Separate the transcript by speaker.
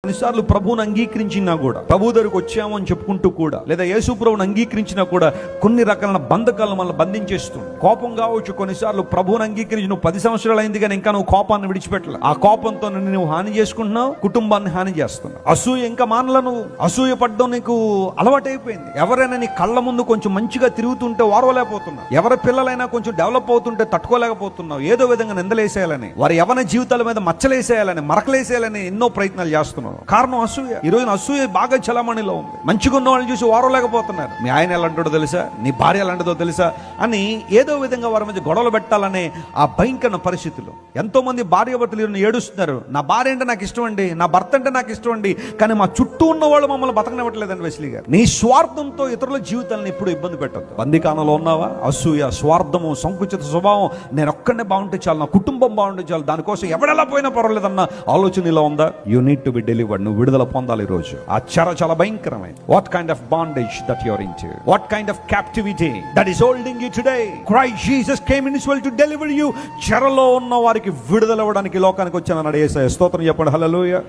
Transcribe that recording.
Speaker 1: కొన్నిసార్లు ప్రభువుని అంగీకరించినా కూడా, ప్రభు దగ్గరకు వచ్చాము అని చెప్పుకుంటూ కూడా, లేదా యేసు ప్రభువుని అంగీకరించినా కూడా కొన్ని రకాల బంధకాలను మనల్ని బంధించేస్తుంది. కోపం కావచ్చు. కొన్నిసార్లు ప్రభువుని అంగీకరించి నువ్వు 10 సంవత్సరాలు అయింది కానీ ఇంకా నువ్వు కోపాన్ని విడిచిపెట్టలే. ఆ కోపంతో నువ్వు హాని చేసుకుంటున్నావు, కుటుంబాన్ని హాని చేస్తున్నావు. అసూయ ఇంకా మానలా. నువ్వు అసూయ పడ్డం నీకు అలవాటైపోయింది. ఎవరైనా నీ కళ్ళ ముందు కొంచెం మంచిగా తిరుగుతుంటే ఓర్వలేకపోతున్నావు. ఎవరి పిల్లలైనా కొంచెం డెవలప్ అవుతుంటే తట్టుకోలేకపోతున్నావు. ఏదో విధంగా నిందలేసేయాలని, వారి యవ్వన జీవితాల మీద మచ్చలేసేయాలని, మరకలేసేయాలని ఎన్నో ప్రయత్నాలు చేస్తున్నావు. కారణం అసూయ. ఈ రోజున అసూయ బాగా చలామణిలో ఉంది. మంచిగా ఉన్న వాళ్ళని చూసి ఓరలేకపోతున్నారు. మీ ఆయన ఎలాంటిదో తెలుసా, నీ భార్య ఎలాంటిదో తెలుసా అని ఏదో విధంగా వారి మధ్య గొడవలు పెట్టాలనే ఆ భయంకర పరిస్థితుల్లో ఎంతో మంది భార్యాభర్తలు ఏడుస్తున్నారు. నా భార్య అంటే నాకు ఇష్టం అండి, నా భర్త అంటే నాకు ఇష్టం అండి, కానీ మా చుట్టూ ఉన్న వాళ్ళు మమ్మల్ని బతకనివ్వట్లేదండి. వెస్లీ గారు, నీ స్వార్థంతో ఇతరుల జీవితాలను ఎప్పుడు ఇబ్బంది పెట్టద్దు. బందికానంలో ఉన్నావా? అసూయ, స్వార్థము, సంకుచిత స్వభావం, నేను ఒక్కడే బాగుంటే చాలు, నా కుటుంబం బాగుంటే చాలు, దానికోసం ఎవడెలా పోయినా పర్వాలేదన్న ఆలోచన ఇలా ఉందా? You need to be delivered. నువ్వు విడుదల పొందాలి ఈ రోజు. ఆ చెర చాలా భయంకరమైంది. What kind of bondage that you are into? What kind of captivity that is holding you today? Christ Jesus came in this world to deliver you. చెరలో ఉన్న వారికి విడుదల ఇవ్వడానికి లోకానికి వచ్చానన్నాడు యేసయ్య. స్తోత్రం చెప్పండి. హల్లెలూయా.